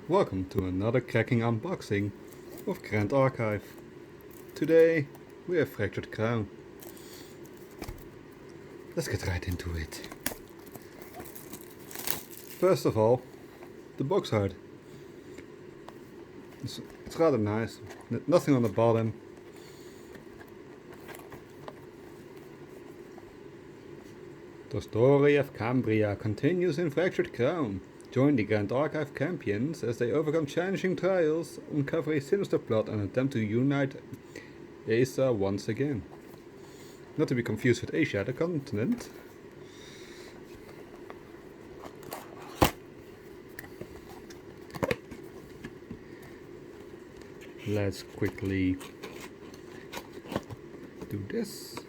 Welcome to another cracking unboxing of Grand Archive. Today we have Fractured Crown. Let's get right into it. First of all, the box art. It's rather nice. Nothing on the bottom. The story of Cambria continues in Fractured Crown. Join the Grand Archive champions as they overcome challenging trials, uncover a sinister plot and attempt to unite Asia once again. Not to be confused with Asia, the continent. Let's quickly do this.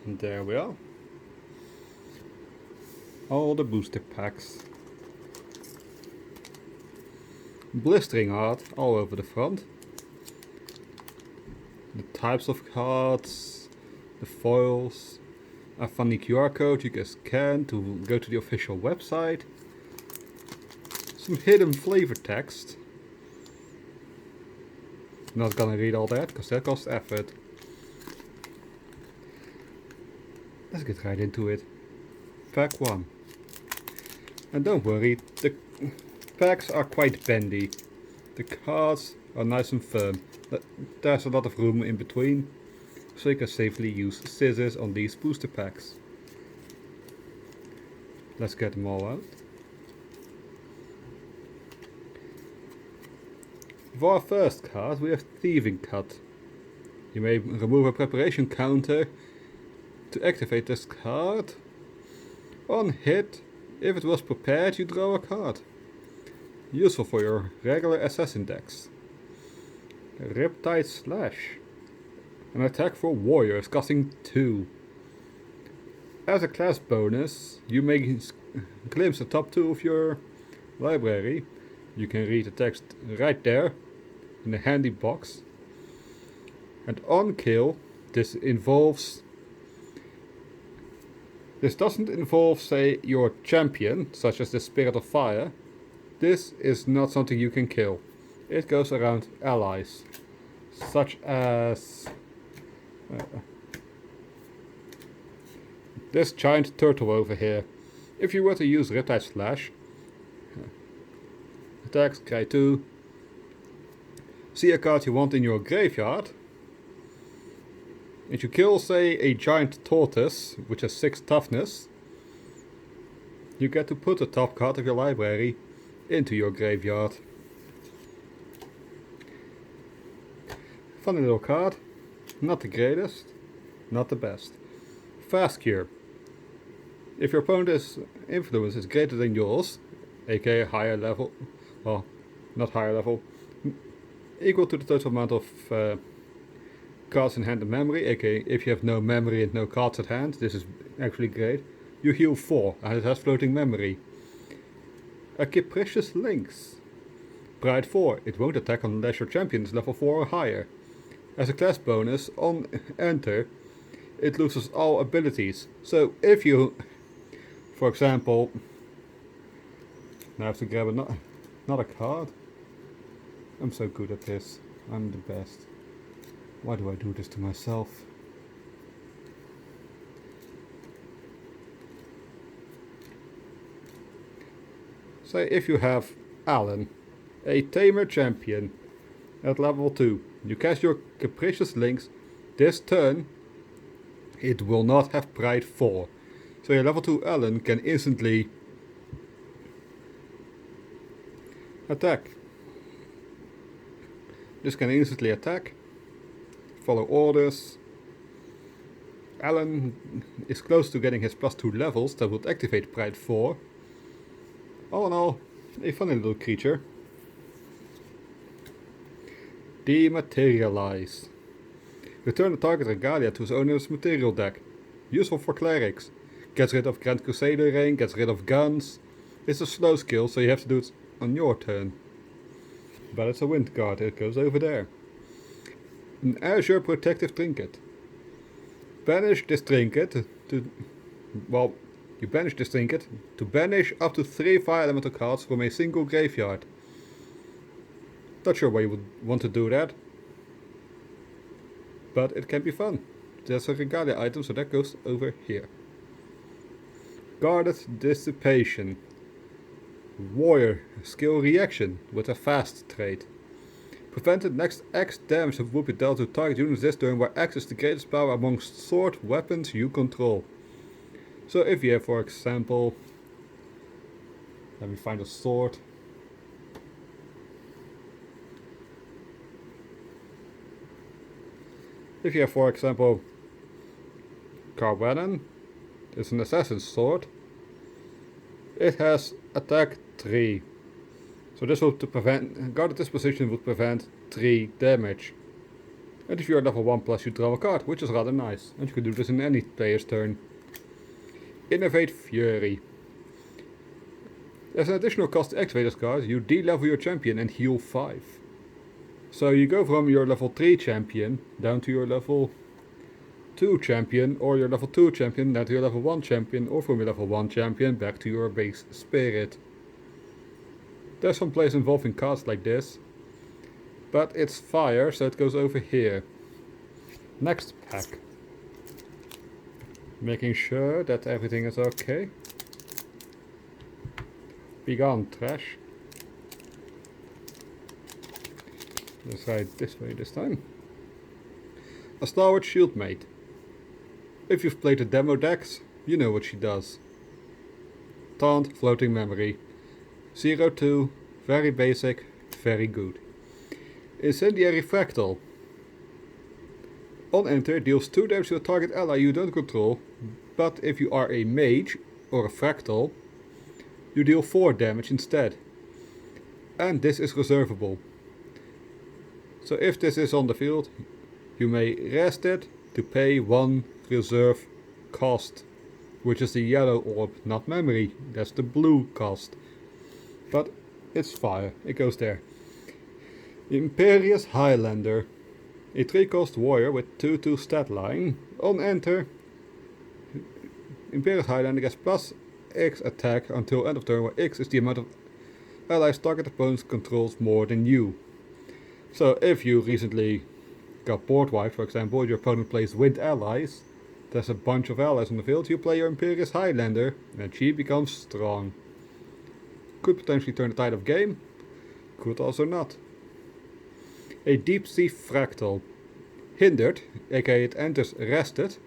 And there we are. All the booster packs. Blistering art all over the front. The types of cards, the foils, a funny QR code you can scan to go to the official website. Some hidden flavor text. Not gonna read all that because that costs effort. Let's get right into it. Pack 1. And don't worry, the packs are quite bendy. The cards are nice and firm. There's a lot of room in between, so you can safely use scissors on these booster packs. Let's get them all out. For our first card we have Thieving Cut. You may remove a preparation counter to activate this card. On hit, if it was prepared, you draw a card. Useful for your regular assassin decks. Riptide Slash. An attack for warriors costing 2. As a class bonus, you may glimpse the top 2 of your library. You can read the text right there in the handy box. And on kill, this doesn't involve, say, your champion, such as the Spirit of Fire. This is not something you can kill. It goes around allies, such as this giant turtle over here. If you were to use Riptide Slash, attacks, cry 2, see a card you want in your graveyard. If you kill, say, a giant tortoise, which has 6 toughness, you get to put the top card of your library into your graveyard. Funny little card. Not the greatest, not the best. Fast Cure. If your opponent's influence is greater than yours, aka higher level, well, not higher level, equal to the total amount of cards in hand and memory, aka if you have no memory and no cards at hand, this is actually great. You heal 4 and it has floating memory. A Capricious Lynx. Pride 4, it won't attack unless your champion is level 4 or higher. As a class bonus, on enter, it loses all abilities. So if you, for example, now I have to grab another card. I'm so good at this. I'm the best. Why do I do this to myself? Say if you have Alan, a Tamer champion, at level 2. You cast your Capricious Lynx. This turn, it will not have Pride 4. So your level 2 Alan can instantly attack. This can instantly attack. Follow orders. Alan is close to getting his +2 levels that would activate Pride 4. All in all, a funny little creature. Dematerialize. Return the target regalia to its owner's material deck. Useful for clerics. Gets rid of Grand Crusader Ring, gets rid of guns. It's a slow skill, so you have to do it on your turn. But it's a wind card, it goes over there. An Azure Protective Trinket. banish this trinket you banish this trinket to banish up to 3 fire elemental cards from a single graveyard. Not sure why you would want to do that, but it can be fun. There's a regalia item, so that goes over here. Guarded Dissipation. Warrior skill reaction with a fast trait. Prevented next X damage that would be dealt to target units this turn where X is the greatest power amongst sword weapons you control. So if you have, for example, let me find a sword. If you have, for example, Carvenan, it's an assassin's sword. It has attack 3. So this would prevent, guarded disposition would prevent 3 damage. And if you are level 1 plus you draw a card, which is rather nice. And you can do this in any player's turn. Innovate Fury. As an additional cost to activate this card, you de-level your champion and heal 5. So you go from your level 3 champion down to your level 2 champion, or your level 2 champion down to your level 1 champion, or from your level 1 champion back to your base spirit. There's some plays involving cards like this, but it's fire, so it goes over here. Next pack. Making sure that everything is okay. Be gone, trash. Let's try it this way this time. A Stalwart Shieldmate. If you've played the demo decks, you know what she does. Taunt, Floating Memory. 0-2, very basic, very good. Incendiary Fractal. On enter, deals 2 damage to a target ally you don't control, but if you are a mage or a fractal, you deal 4 damage instead. And this is reservable. So if this is on the field, you may rest it to pay 1 reserve cost, which is the yellow orb, not memory, that's the blue cost. But it's fire, it goes there. Imperious Highlander. A 3-cost warrior with 2/2 stat line. On enter, Imperious Highlander gets plus X attack until end of turn, where X is the amount of allies target opponents controls more than you. So if you recently got board wiped, for example, your opponent plays wind allies, there's a bunch of allies on the field, you play your Imperious Highlander and she becomes strong. Could potentially turn the tide of game, could also not. A Deep Sea Fractal. Hindered, aka it enters rested.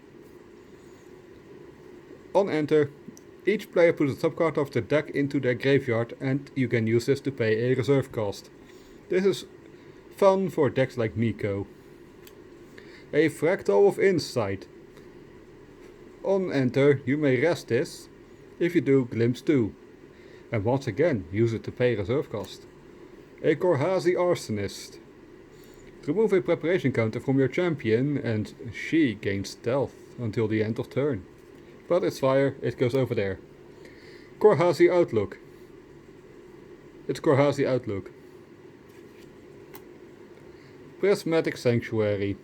On enter, each player puts a subcard of the deck into their graveyard and you can use this to pay a reserve cost. This is fun for decks like Nico. A Fractal of Insight. On enter, you may rest this. If you do, Glimpse 2. And once again, use it to pay reserve cost. A Korhazi Arsonist. Remove a preparation counter from your champion and she gains stealth until the end of turn. But it's fire, it goes over there. Korhazi Outlook. It's Korhazi Outlook. Prismatic Sanctuary.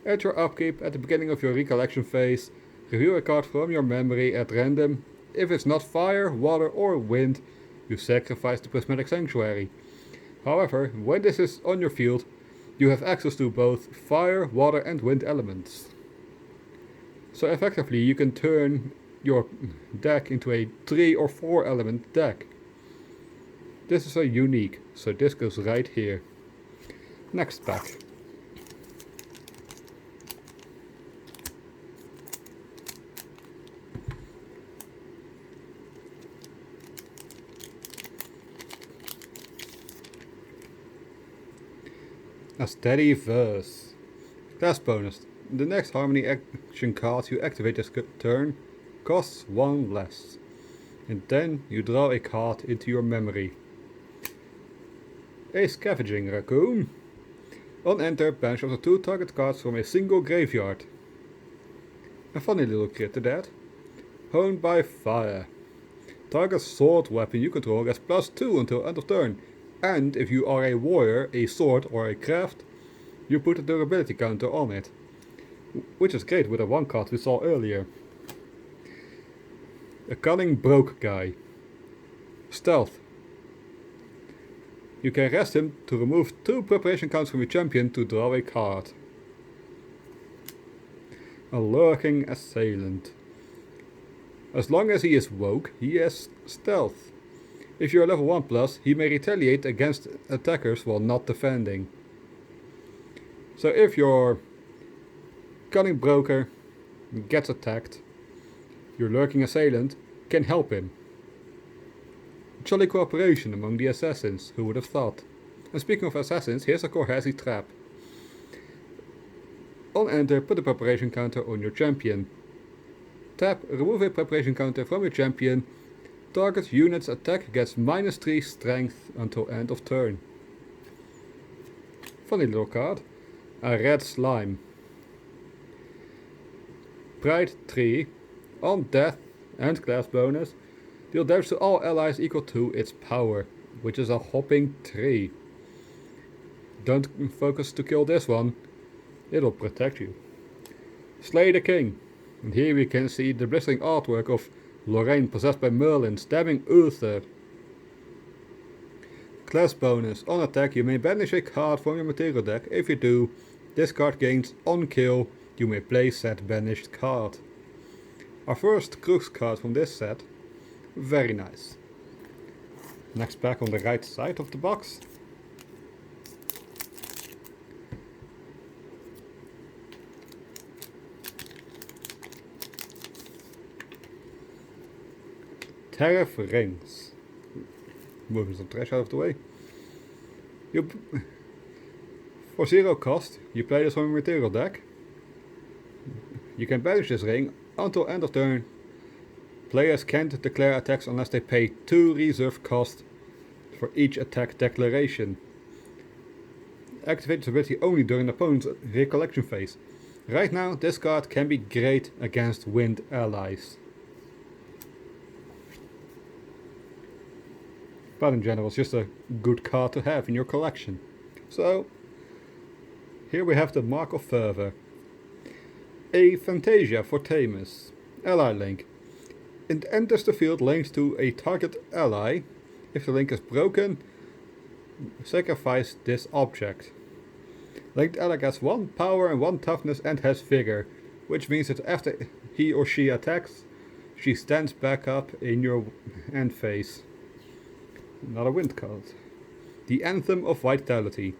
At your upkeep, at the beginning of your recollection phase, review a card from your memory at random. If it's not fire, water or wind, you sacrifice the Prismatic Sanctuary. However, when this is on your field, you have access to both fire, water and wind elements. So effectively you can turn your deck into a 3 or 4 element deck. This is a unique, so this goes right here. Next pack. A Steady Verse. Class bonus. The next Harmony action card you activate this turn costs 1 less. And then you draw a card into your memory. A Scavenging Raccoon. On enter, banish up to 2 target cards from a single graveyard. A funny little crit to that. Honed by Fire. Target sword weapon you control gets +2 until end of turn. And if you are a warrior, a sword or a craft, you put a durability counter on it. which is great with a 1 card we saw earlier. A cunning broke guy. Stealth. You can rest him to remove 2 preparation counts from your champion to draw a card. A lurking assailant. As long as he is woke, he has stealth. If you are level 1+, he may retaliate against attackers while not defending. So if your cunning broker gets attacked, your lurking assailant can help him. Jolly cooperation among the assassins, who would have thought. And speaking of assassins, here's a Korhasi trap. On enter, put a preparation counter on your champion. Tap, remove a preparation counter from your champion. Target unit's attack gets -3 strength until end of turn. Funny little card. A red slime. Pride 3. On death and class bonus, deal damage to all allies equal to its power, which is a hopping 3. Don't focus to kill this one, it'll protect you. Slay the king. And here we can see the blistering artwork of Lorraine possessed by Merlin stabbing Uther. Class bonus. On attack you may banish a card from your material deck. If you do, this card gains on kill. You may play said banished card. Our first Crux card from this set. Very nice. Next pack on the right side of the box. Tariff rings. Moving some trash out of the way. For 0 cost, you play this from your material deck. You can banish this ring until end of turn. Players can't declare attacks unless they pay 2 reserve cost for each attack declaration. Activate this ability only during the opponent's recollection phase. Right now, this card can be great against wind allies. But in general, it's just a good card to have in your collection. So, here we have the Mark of Fervor. A Fantasia for Themis. Ally link. It enters the field linked to a target ally. If the link is broken, sacrifice this object. Linked ally gets 1 power and 1 toughness and has vigor, which means that after he or she attacks, she stands back up in your end phase. Another wind card. The Anthem of Vitality.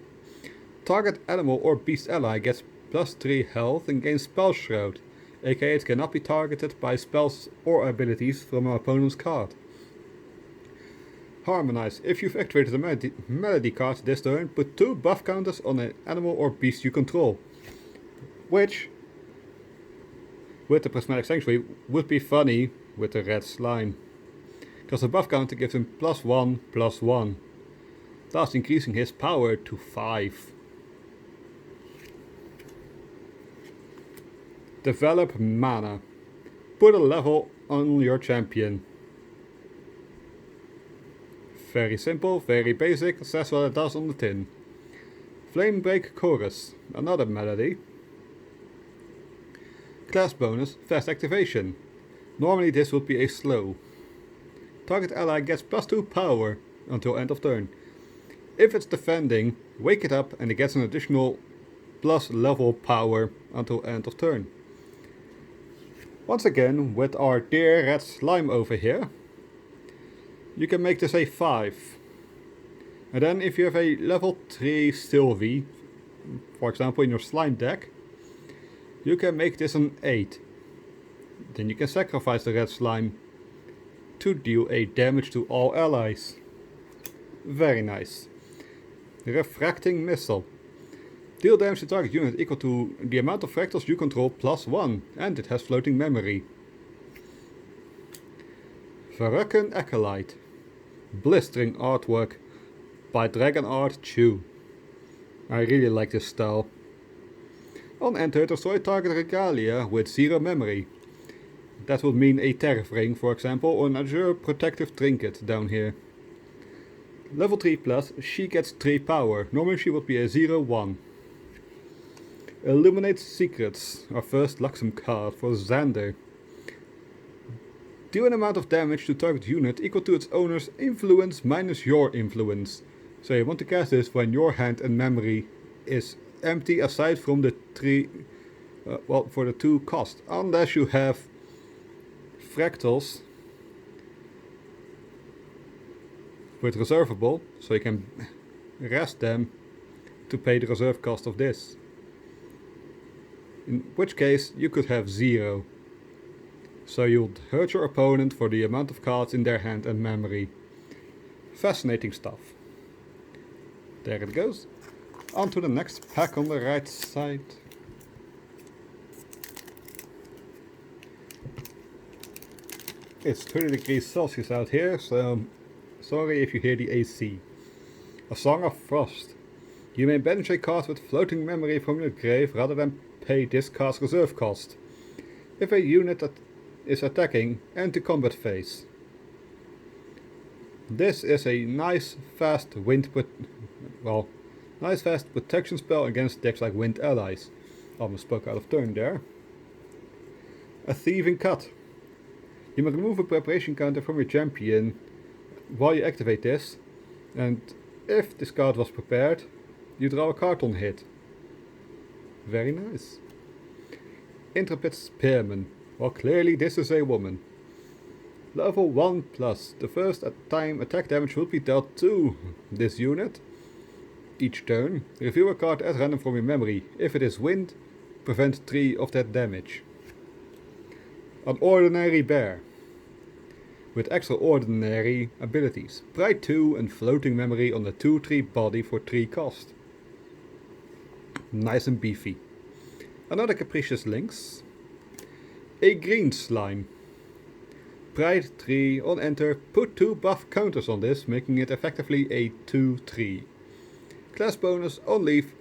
Target animal or beast ally gets +3 health and gains Spell Shroud, aka it cannot be targeted by spells or abilities from an opponent's card. Harmonize. If you've activated a melody card this turn, put 2 buff counters on an animal or beast you control. Which, with the Prismatic Sanctuary, would be funny with the red slime. Because the buff counter gives him +1/+1, thus increasing his power to 5. Develop mana. Put a level on your champion. Very simple, very basic, says what it does on the tin. Flamebreak Chorus, another melody. Class bonus, fast activation. Normally this would be a slow. Target ally gets +2 power until end of turn. If it's defending, wake it up and it gets an additional plus level power until end of turn. Once again, with our dear red slime over here, you can make this a 5. And then if you have a level 3 Sylvie, for example in your slime deck, you can make this an 8. Then you can sacrifice the red slime to deal a damage to all allies. Very nice. Refracting Missile. Deal damage to target unit equal to the amount of fractals you control +1, and it has floating memory. Verrukken Acolyte. Blistering artwork by Dragon Art Chew. I really like this style. On enter, destroy target regalia with 0 memory. That would mean a Tariff Ring, for example, or an Azure Protective Trinket down here. Level 3+, she gets 3 power. Normally she would be a 0/1. Illuminate Secrets, our first Luxem card for Xander. Do an amount of damage to target unit equal to its owner's influence minus your influence. So you want to cast this when your hand and memory is empty aside from the for the 2 cost. Unless you have fractals with reservable, so you can rest them to pay the reserve cost of this. In which case you could have 0. So you'll hurt your opponent for the amount of cards in their hand and memory. Fascinating stuff. There it goes. On to the next pack on the right side. It's 30 degrees Celsius out here, so sorry if you hear the AC. A Song of Frost. You may banish a card with floating memory from your grave rather than pay this card's reserve cost. If a unit that is attacking, enter combat phase. This is a nice fast protection spell against decks like Wind Allies. Almost spoke out of turn there. A Thieving Cut. You may remove a preparation counter from your champion while you activate this, and if this card was prepared, you draw a card on hit. Very nice. Intrepid Spearman. Well, clearly this is a woman. Level 1+. The first time attack damage will be dealt to this unit each turn. Reveal a card at random from your memory. If it is wind, prevent 3 of that damage. An Ordinary Bear. With extraordinary abilities. Pride 2 and floating memory on the 2/3 body for 3 cost. Nice and beefy. Another Capricious Lynx. A Green Slime. Pride 3 on enter. Put 2 buff counters on this, making it effectively a 2/3. Class bonus on leave.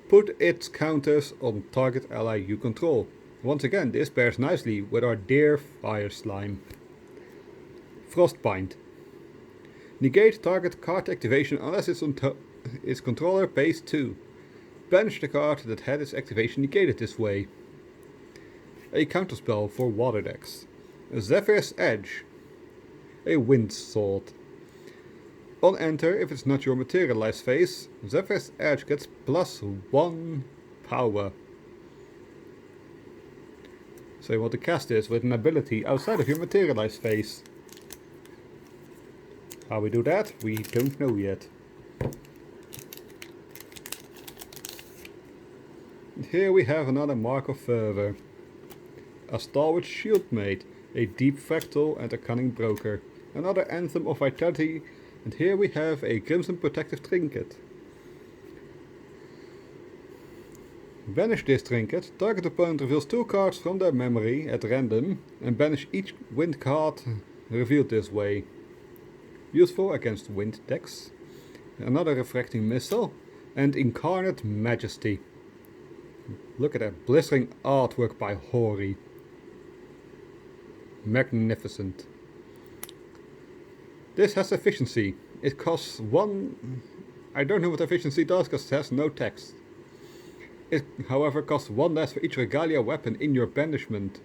Put its counters on target ally you control. Once again, this pairs nicely with our dear Fire Slime. Frostbind. Negate target card activation unless its controller pays 2. Banish the card that had its activation negated this way. A counterspell for water decks. Zephyr's Edge. A Wind Sword. On enter, if it's not your materialize phase, Zephyr's Edge gets +1 power. So you want to cast this with an ability outside of your materialize phase. How we do that, we don't know yet. And here we have another Mark of Fervor. A Stalwart Shieldmate, a Deep Fractal and a Cunning Broker. Another Anthem of Vitality, and here we have a Crimson Protective Trinket. Banish this trinket, target opponent reveals 2 cards from their memory at random, and banish each wind card revealed this way. Useful against wind decks. Another Refracting Missile, and Incarnate Majesty. Look at that blistering artwork by Hori. Magnificent. This has efficiency. It costs 1... I don't know what efficiency does because it has no text. It, however, costs 1 less for each Regalia weapon in your banishment.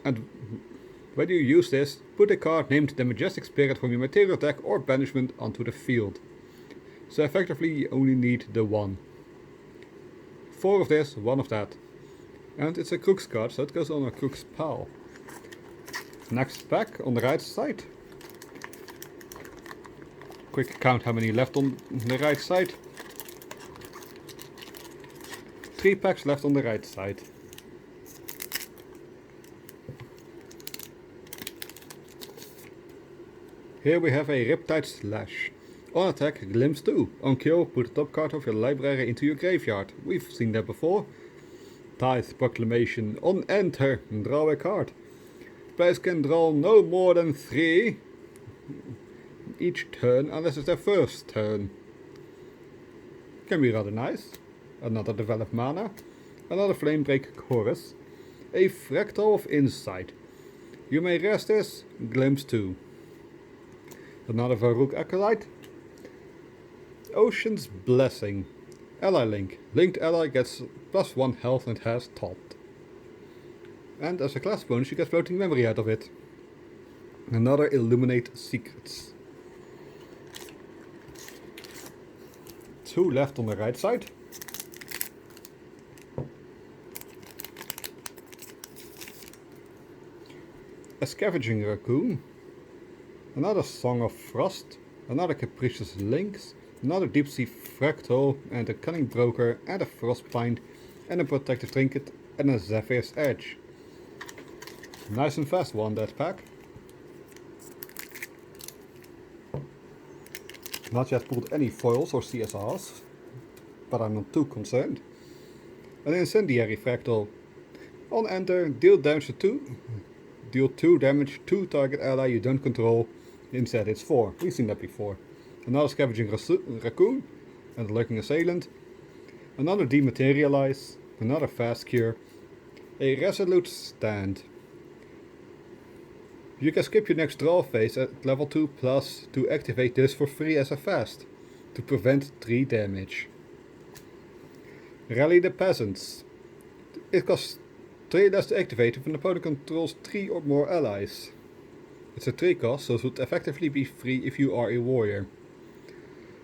And when you use this, put a card named the Majestic Spirit from your material deck or banishment onto the field. So effectively you only need the 1. 4 of this, 1 of that. And it's a Crooks card, so it goes on a Crooks pile. Next pack on the right side. Quick count how many left on the right side. 3 packs left on the right side. Here we have a Riptide Slash. On attack, Glimpse 2. On kill, put the top card of your library into your graveyard. We've seen that before. Tithe Proclamation. On enter, draw a card. Players can draw no more than 3 each turn unless it's their first turn. Can be rather nice. Another Develop Mana. Another Flamebreak Chorus. A Fractal of Insight. You may rest this, Glimpse 2. Another Varuk Acolyte. Ocean's Blessing. Ally Link. Linked ally gets +1 health and has taunt. And as a class bonus you get floating memory out of it. Another Illuminate Secrets. 2 left on the right side. A Scavenging Raccoon. Another Song of Frost. Another Capricious Lynx. Another Deep Sea Fractal, and a Cunning Broker, and a Frostbind, and a Protective Trinket, and a Zephyr's Edge. Nice and fast one, that pack. Not yet pulled any foils or CSRs, but I'm not too concerned. An Incendiary Fractal. On enter, deal damage to 2. Deal 2 damage to target ally you don't control. Instead it's 4. We've seen that before. Another Scavenging Raccoon, and a Lurking Assailant. Another Dematerialize. Another Fast Cure. A Resolute Stand. You can skip your next draw phase at level 2+ to activate this for free as a fast, to prevent 3 damage. Rally the Peasants. It costs 3 less to activate if an opponent controls 3 or more allies. It's a 3 cost, so it would effectively be free if you are a warrior.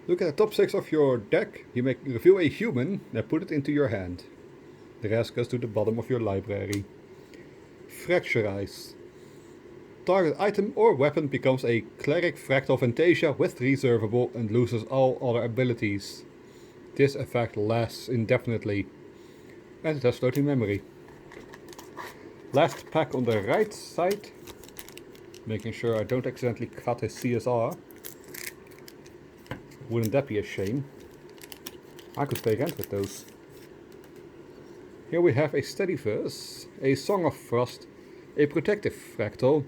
Look at the top 6 of your deck, you may reveal a human and put it into your hand. The rest goes to the bottom of your library. Fracturize. Target item or weapon becomes a Cleric Fractal Fantasia with reservable and loses all other abilities. This effect lasts indefinitely. And it has floating memory. Last pack on the right side. Making sure I don't accidentally cut his CSR. Wouldn't that be a shame? I could pay rent with those. Here we have a Steadyverse, a Song of Frost, a Protective Fractal.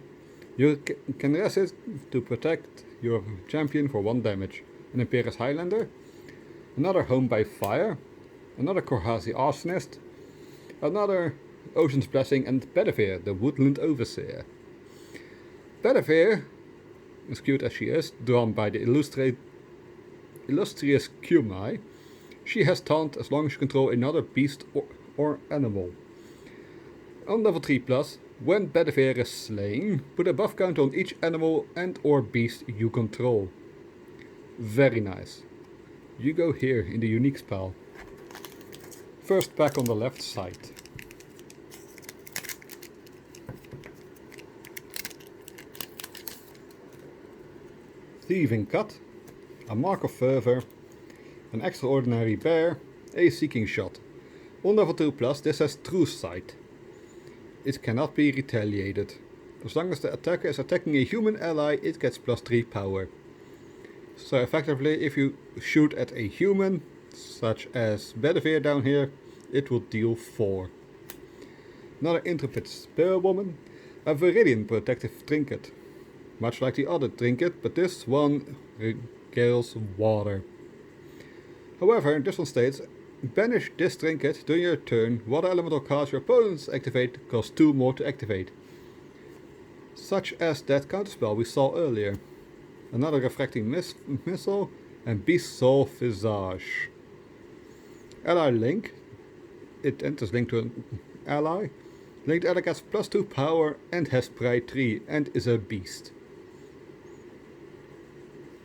You can resist to protect your champion for 1 damage. An Imperious Highlander, another Home by Fire, another Korhazi Arsonist, another Ocean's Blessing, and Bedivere, the Woodland Overseer. Bedivere, as cute as she is, drawn by the illustrious Kumai, she has taunt as long as you control another beast or animal. On level 3+, when Bedivere is slain, put a buff counter on each animal and or beast you control. Very nice. You go here in the unique spell. First pack on the left side. Thieving Cut, a Mark of Fervor, an Extraordinary Bear, a Seeking Shot. On level 2+, this has True Sight. It cannot be retaliated. As long as the attacker is attacking a human ally, it gets +3 power. So effectively, if you shoot at a human, such as Bedivere down here, it will deal 4. Another Intrepid Spearwoman, a Viridian Protective Trinket. Much like the other trinket, but this one regales water. However, this one states, banish this trinket during your turn. Water elemental cards your opponents activate cost 2 more to activate. Such as that counterspell we saw earlier. Another Refracting Missile and Beast Soul Visage. Ally Link. It enters linked to an ally. Linked ally gets +2 power and has Pride 3 and is a beast.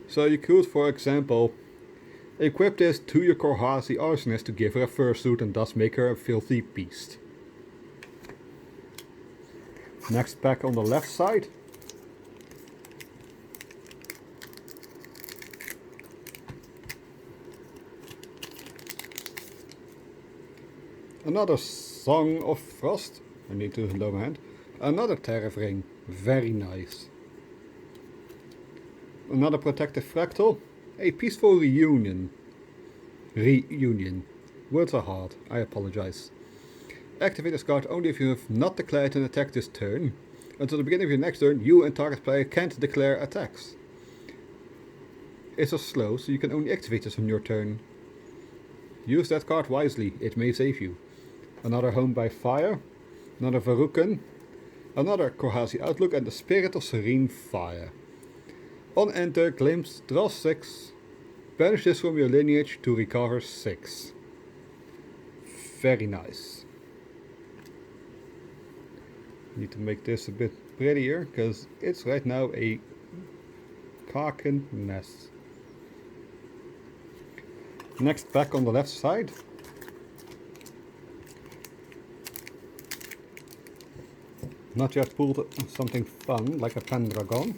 So you could, for example, equip this to your Korhazi Arsonist to give her a fursuit and thus make her a filthy beast. Next pack on the left side. Another Song of Frost. I need to lower my hand. Another Tariff Ring. Very nice. Another Protective Fractal. A Peaceful Reunion. Words are hard. I apologize. Activate this card only if you have not declared an attack this turn. Until the beginning of your next turn, you and target player can't declare attacks. It's so slow, so you can only activate this on your turn. Use that card wisely, it may save you. Another Home by Fire. Another Varukan. Another Korhazi Outlook and the Spirit of Serene Fire. On enter, glimpse, draw 6. Banish this from your lineage to recover 6. Very nice. Need to make this a bit prettier because it's right now a carking mess. Next pack on the left side. Not yet pulled something fun like a Pendragon.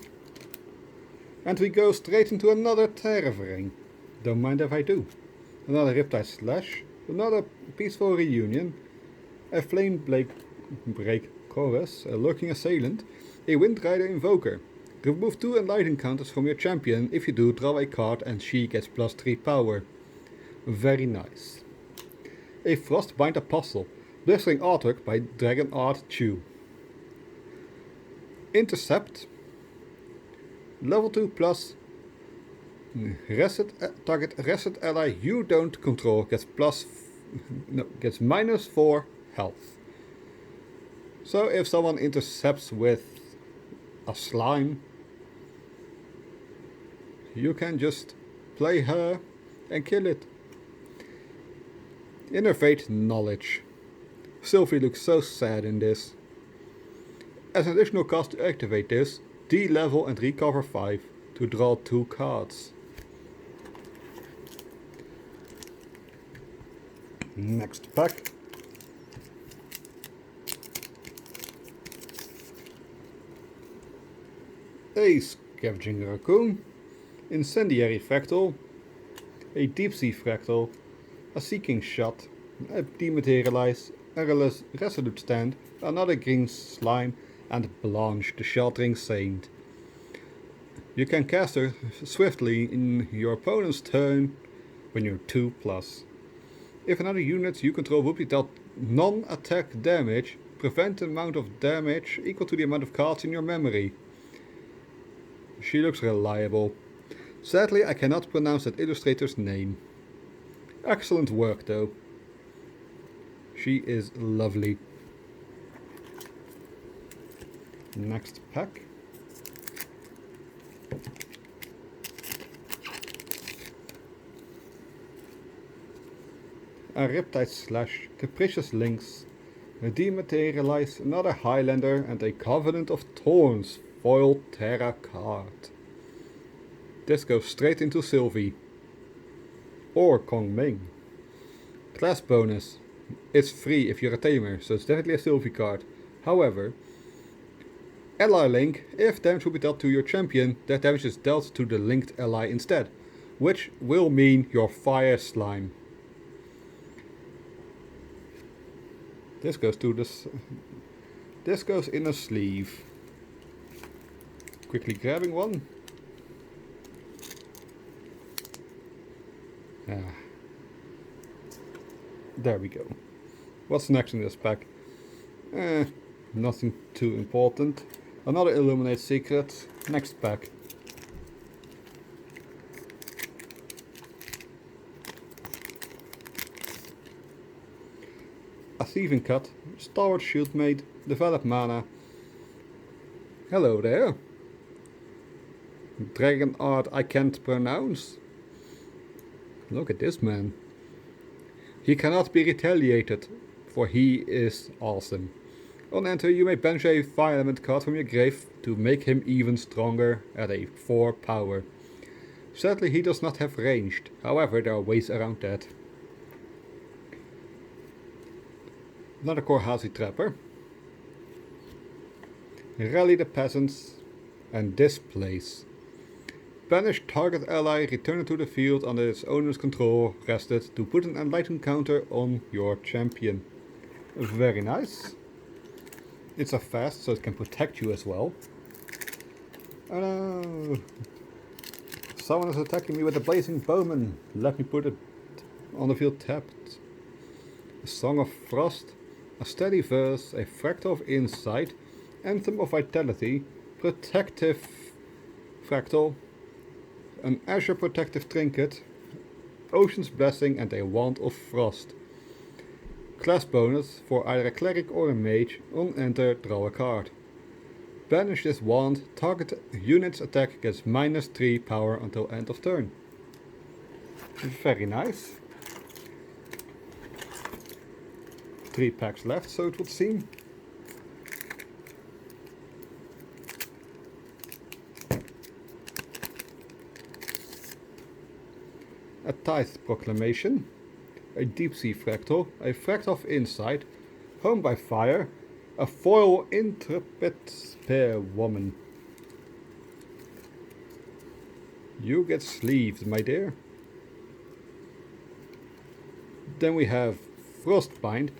And we go straight into another Terravering. Don't mind if I do. Another Riptide Slash. Another Peaceful Reunion. A Flame Break Chorus. A Lurking Assailant. A Windrider Invoker. Remove 2 Enlighten counters from your champion. If you do, draw a card and she gets +3 power. Very nice. A Frostbind Apostle. Blistering artwork by Dragon Art Chew. Intercept. Level 2 plus. Target reset ally you don't control gets -4 health. So if someone intercepts with a slime, you can just play her and kill it. Innervate Knowledge. Sylvie looks so sad in this. As an additional cost to activate this, D-level and recover 5 to draw 2 cards. Next pack. A Scavenging Raccoon, Incendiary Fractal, a Deep Sea Fractal, a Seeking Shot, a Dematerialize, a Resolute Stand, another Green Slime, and Blanche, the Sheltering Saint. You can cast her swiftly in your opponent's turn when you're 2+. If another unit you control would be dealt non-attack damage, prevent the amount of damage equal to the amount of cards in your memory. She looks reliable. Sadly, I cannot pronounce that illustrator's name. Excellent work though. She is lovely. Next pack. A Riptide Slash, Capricious Lynx, a Dematerialize, another Highlander, and a Covenant of Thorns foil Terra card. This goes straight into Sylvie. Or Kong Ming. Class bonus. It's free if you're a tamer, so it's definitely a Sylvie card. However, ally link, if damage will be dealt to your champion, that damage is dealt to the linked ally instead, which will mean your fire slime. This goes to this. This goes in a sleeve. Quickly grabbing one. There we go. What's next in this pack? Nothing too important. Another Illuminate Secret. Next pack. A Thieving Cut, Stalwart Shieldmate, Develop Mana. Hello there. Dragon Art I can't pronounce. Look at this man. He cannot be retaliated, for he is awesome. On enter, you may banish a fire element card from your grave to make him even stronger at a 4 power. Sadly, he does not have ranged, however there are ways around that. Another Korhazi Trapper. Rally the Peasants and Displace. Banish target ally, return it to the field under its owner's control, rested, to put an enlightened counter on your champion. Very nice. It's a fast, so it can protect you as well. Someone is attacking me with a blazing bowman. Let me put it on the field tapped. A Song of Frost, a steady verse, a fractal of insight, anthem of vitality, protective fractal, an azure protective trinket, ocean's blessing, and a wand of frost. Class bonus for either a cleric or a mage. On enter, draw a card. Banish this wand, target unit's attack gets -3 power until end of turn. Very nice. 3 packs left, so it would seem. A Tithe Proclamation, a Deep Sea Fractal, a Fractal of Insight, Home by Fire, a foil Intrepid Spearwoman. You get sleeved, my dear. Then we have Frostbind,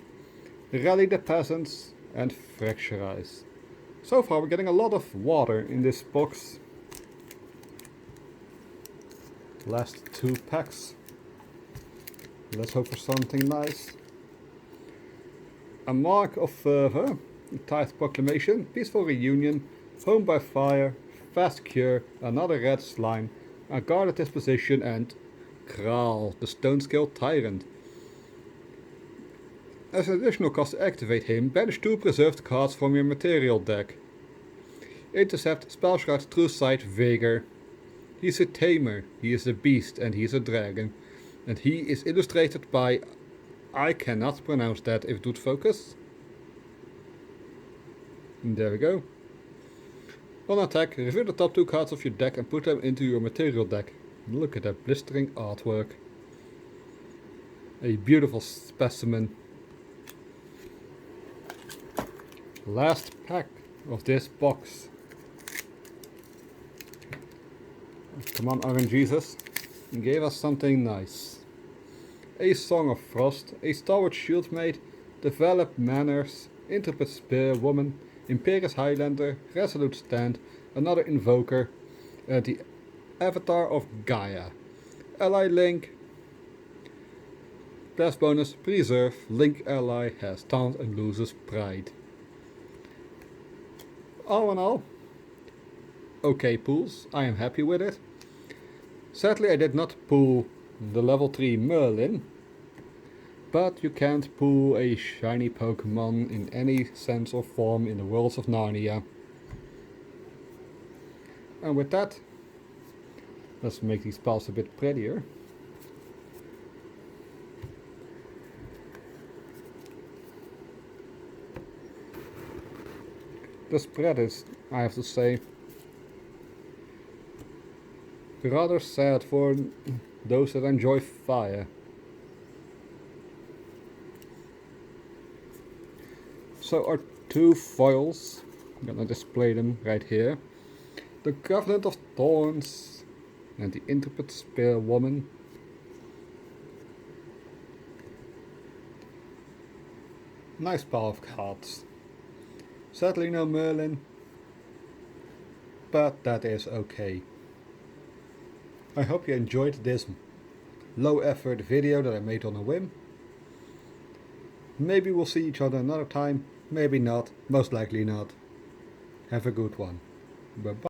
Rally the Peasants, and Fracturize. So far we're getting a lot of water in this box. Last 2 packs. Let's hope for something nice. A Mark of Fervor, Tithe Proclamation, Peaceful Reunion, Home by Fire, Fast Cure, another red slime, a Guarded Disposition, and Kraal, the Stone Scale Tyrant. As an additional cost to activate him, banish 2 preserved cards from your material deck. Intercept, Spellshroud, True Sight, Vigor. He's a tamer, he is a beast, and he is a dragon. And he is illustrated by... I cannot pronounce that if it would focus. And there we go. On attack, reveal the top 2 cards of your deck and put them into your material deck. Look at that blistering artwork. A beautiful specimen. Last pack of this box. Come on, Orange Jesus. Gave us something nice. A Song of Frost, a Stalwart Shieldmate, Developed Manners, Intrepid Spearwoman, Imperious Highlander, Resolute Stand, another Invoker, the Avatar of Gaia. Ally Link. Class bonus, Preserve, Link ally has Taunt and loses Pride. All in all, okay pulls, I am happy with it. Sadly I did not pull the level 3 Merlin, but you can't pull a shiny Pokemon in any sense or form in the worlds of Narnia. And with that, let's make these piles a bit prettier. The spread is, I have to say, rather sad for those that enjoy fire. So our 2 foils, I'm gonna display them right here. The Covenant of Thorns and the Intrepid Spearwoman. Nice pile of cards. Sadly no Merlin, but that is okay. I hope you enjoyed this low effort video that I made on a whim. Maybe we'll see each other another time, maybe not, most likely not. Have a good one. Bye bye.